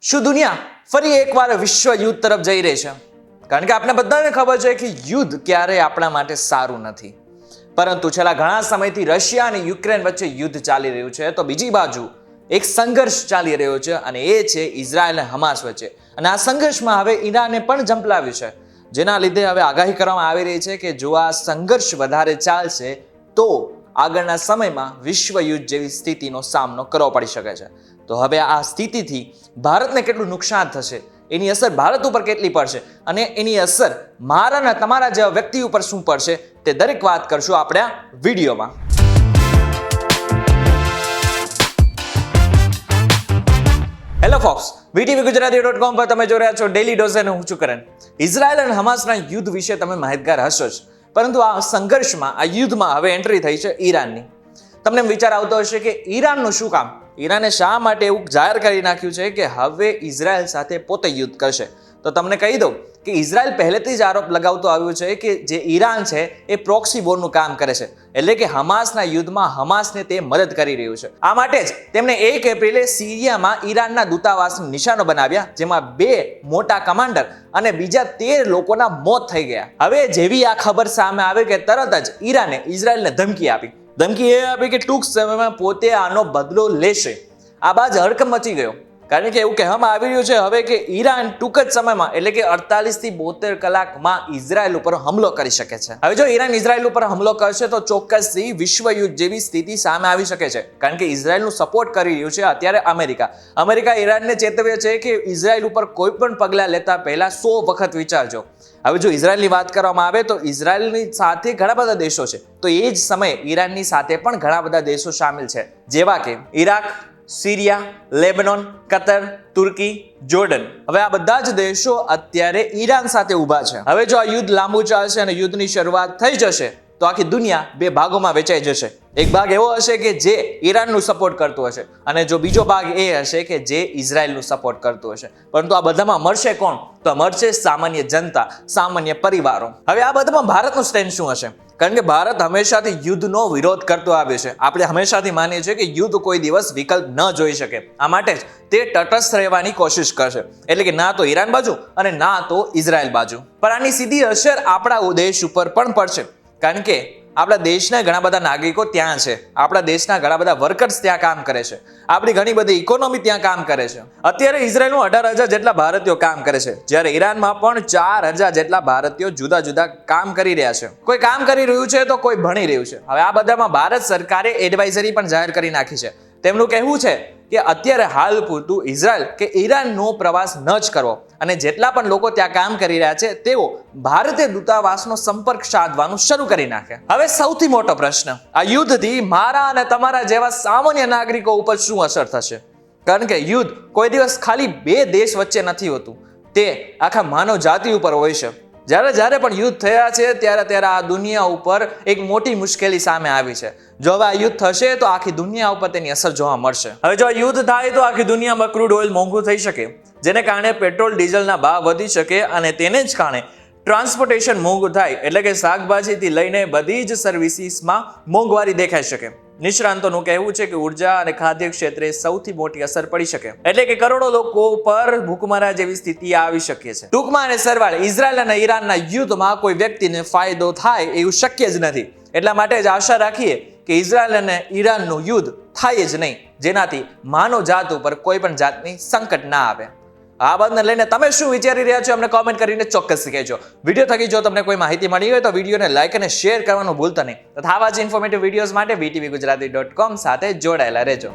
શું દુનિયા ફરી એકવાર વિશ્વ યુદ્ધ તરફ જઈ રહી છે? કારણ કે આપણે બધાને ખબર છે કે યુદ્ધ ક્યારેય આપણા માટે સારું નથી. પરંતુ છેલ્લા ઘણા સમયથી રશિયા અને યુક્રેન વચ્ચે યુદ્ધ ચાલી રહ્યું છે, તો બીજી બાજુ એક સંઘર્ષ ચાલી રહ્યો છે અને એ છે ઇઝરાયલ અને હમાસ વચ્ચે. અને આ સંઘર્ષમાં હવે ઈરાને પણ ઝંપલાવ્યું છે, જેના લીધે હવે આગાહી કરવામાં આવી રહી છે કે જો આ સંઘર્ષ વધારે ચાલશે તો આગળના સમયમાં વિશ્વ યુદ્ધ જેવી સ્થિતિનો સામનો કરવો પડી શકે છે. તો હવે આ સ્થિતિથી ભારતને કેટલું નુકસાન થશે, એની અસર ભારત ઉપર કેટલી પડશે અને એની અસર મારા અને તમારા જેવા વ્યક્તિ ઉપર શું પડશે, તે દરેક વાત કરશું આપણે આ વિડીયોમાં. હેલો ફોક્સ, VTVGujarati.com પર તમે જોઈ રહ્યા છો ડેલી ડોઝ અને હું છું કરણ. ઇઝરાયલ અને હમાસના યુદ્ધ વિશે તમે માહિતગાર હશો જ, પરંતુ આ સંઘર્ષમાં, આ યુદ્ધમાં હવે એન્ટ્રી થઈ છે ઈરાનની. તમને વિચાર આવતો હશે કે ઈરાનનું શું કામ? ઈરાને શા માટે એવું જાહેર કરી નાખ્યું છે કે હવે ઇઝરાયલ સાથે પોતે યુદ્ધ કરશે? તો તમને કહી દઉં કે ઇઝરાયલ પહેલેથી જ આરોપ લગાવતો આવ્યું છે કે જે ઈરાન છે એ પ્રોક્સી વોરનું કામ કરે છે, એટલે કે હમાસના યુદ્ધમાં હમાસને તે મદદ કરી રહ્યું છે. આ માટે જ તેમણે 1 એપ્રિલે સિરિયામાં ઈરાનના દૂતાવાસને નિશાનો બનાવ્યા, જેમાં 2 મોટા કમાન્ડર અને બીજા 13 લોકોના મોત થઈ ગયા. હવે જેવી આ ખબર સામે આવી કે તરત જ ઈરાને ઇઝરાયલને ધમકી આપી. ધમકી એ આપી કે ટૂંક સમયમાં પોતે આનો બદલો લેશે. આ બાદ હડકંપ મચી ગયો, કારણ કે એવું કહેવામાં આવી રહ્યું છે હવે કે ઈરાન ટૂંક જ સમયમાં, એટલે કે 48 થી 72 કલાકમાં ઇઝરાયલ ઉપર હુમલો કરી શકે છે. હવે જો ઈરાન ઇઝરાયલ ઉપર હુમલો કરશે તો ચોક્કસથી વિશ્વ યુદ્ધ જેવી સ્થિતિ સામે આવી શકે છે, કારણ કે ઇઝરાયલનું સપોર્ટ કરી રહ્યું છે અત્યારે અમેરિકા ઈરાનને ચેતવે છે કે ઇઝરાયલ ઉપર કોઈ પણ પગલાં લેતા પહેલા 100 વખત વિચારજો. હવે જો ઇઝરાયલની વાત કરવામાં આવે તો ઇઝરાયલની સાથે ઘણા બધા દેશો છે, તો એ જ સમયે ઈરાનની સાથે પણ ઘણા બધા દેશો સામેલ છે, જેવા કે ઈરાક, સિરિયા, લેબનોન, કતર, તુર્કી, જોર્ડન. હવે આ બધા જ દેશો અત્યારે ઈરાન સાથે ઊભા છે. હવે જો આ યુદ્ધ લાંબુ ચાલશે અને યુદ્ધની શરૂઆત થઈ જશે તો આખી દુનિયા 2 ભાગોમાં વેચાઈ જશે. એક ભાગ એવો હશે કે જે ઈરાનનું સપોર્ટ કરતું હશે અને જો બીજો ભાગ એ હશે કે જે ઇઝરાયલનું સપોર્ટ કરતું હશે. પરંતુ આ બધામાં મળશે કોણ? તો મળશે સામાન્ય જનતા, સામાન્ય પરિવારો. હવે આ બધામાં ભારતનું સ્ટેન્ડ શું હશે? કારણ કે ભારત હંમેશાથી યુદ્ધનો વિરોધ કરતો આવ્યો છે. આપણે હંમેશાથી માનીએ છીએ કે યુદ્ધ કોઈ દિવસ વિકલ્પ ન જોઈ શકે. આ માટે જ તે તટસ્થ રહેવાની કોશિશ કરશે, એટલે કે ના તો ઈરાન બાજુ અને ના તો ઇઝરાયલ બાજુ. પણ આની સીધી અસર આપણા દેશ ઉપર પણ પડશે, કારણ કે આપણા દેશના ઘણા બધા નાગરિકો ત્યાં છે, આપણા દેશના ઘણા બધા વર્કર્સ ત્યાં કામ કરે છે, આપણી ઘણી બધી ઇકોનોમી ત્યાં કામ કરે છે. અત્યારે ઇઝરાયલમાં 18,000 જેટલા ભારતીયો કામ કરે છે, જ્યારે ઈરાનમાં પણ 4,000 જેટલા ભારતીયો જુદા જુદા કામ કરી રહ્યા છે. કોઈ કામ કરી રહ્યું છે તો કોઈ ભણી રહ્યું છે. હવે આ બધામાં ભારત સરકારે એડવાઇઝરી પણ જાહેર કરી નાખી છે. તેમનું કહેવું છે કે અત્યારે હાલ પૂરતું ઇઝરાયલ કે ઈરાનનો પ્રવાસ ન જ કરવો, અને જેટલા પણ લોકો ત્યાં કામ કરી રહ્યા છે તેઓ ભારતીય દૂતાવાસનો સંપર્ક સાધવાનું શરૂ કરી નાખે. હવે સૌથી મોટો પ્રશ્ન, આ યુદ્ધથી મારા અને તમારા જેવા સામાન્ય નાગરિકો ઉપર શું અસર થશે? કારણ કે યુદ્ધ કોઈ દિવસ ખાલી 2 દેશ વચ્ચે નથી હોતું, તે આખા માનવ જાતિ ઉપર હોય છે. જ્યારે પણ યુદ્ધ થયા છે ત્યારે આ દુનિયા ઉપર એક મોટી મુશ્કેલી સામે આવી છે. જો હવે આ યુદ્ધ થશે તો આખી દુનિયા ઉપર તેની અસર જોવા મળશે. હવે જો આ યુદ્ધ થાય તો આખી દુનિયામાં ક્રૂડ ઓઇલ મોંઘું થઈ શકે, જેને કારણે પેટ્રોલ ડીઝલના ભાવ વધી શકે અને તેને જ કારણે ટ્રાન્સપોર્ટેશન મોંઘું થાય, એટલે કે શાકભાજીથી લઈને બધી જ સર્વિસીસમાં મોંઘવારી દેખાઈ શકે. નિષ્ણાંતોનું કહેવું છે કે ઉર્જા અને ખાદ્ય ક્ષેત્રે સૌથી મોટી અસર પડી શકે, એટલે કે કરોડો લોકો પર ભૂખમરા જેવી સ્થિતિ આવી શકે છે. ટૂંકમાં અને સરવાળે ઇઝરાયલ અને ઈરાનના યુદ્ધમાં કોઈ વ્યક્તિને ફાયદો થાય એવું શક્ય જ નથી. એટલા માટે જ આશા રાખીએ કે ઇઝરાયલ અને ઈરાનનું યુદ્ધ થાય જ નહીં, જેનાથી માનવ જાત ઉપર કોઈ પણ જાતની સંકટ ના આવે. આ બાબતને લઈને તમે શું વિચારી રહ્યા છો અમને કોમેન્ટ કરીને ચોક્કસ કહેજો. વિડીયો થકી જો તમને કોઈ માહિતી મળી હોય તો વિડીયોને લાઈક અને શેર કરવાનું ભૂલતા નહીં. તથા આવા જ ઇન્ફોર્મેટિવ વિડીયોઝ માટે VTVGujarati.com સાથે જોડાયેલા રહેજો.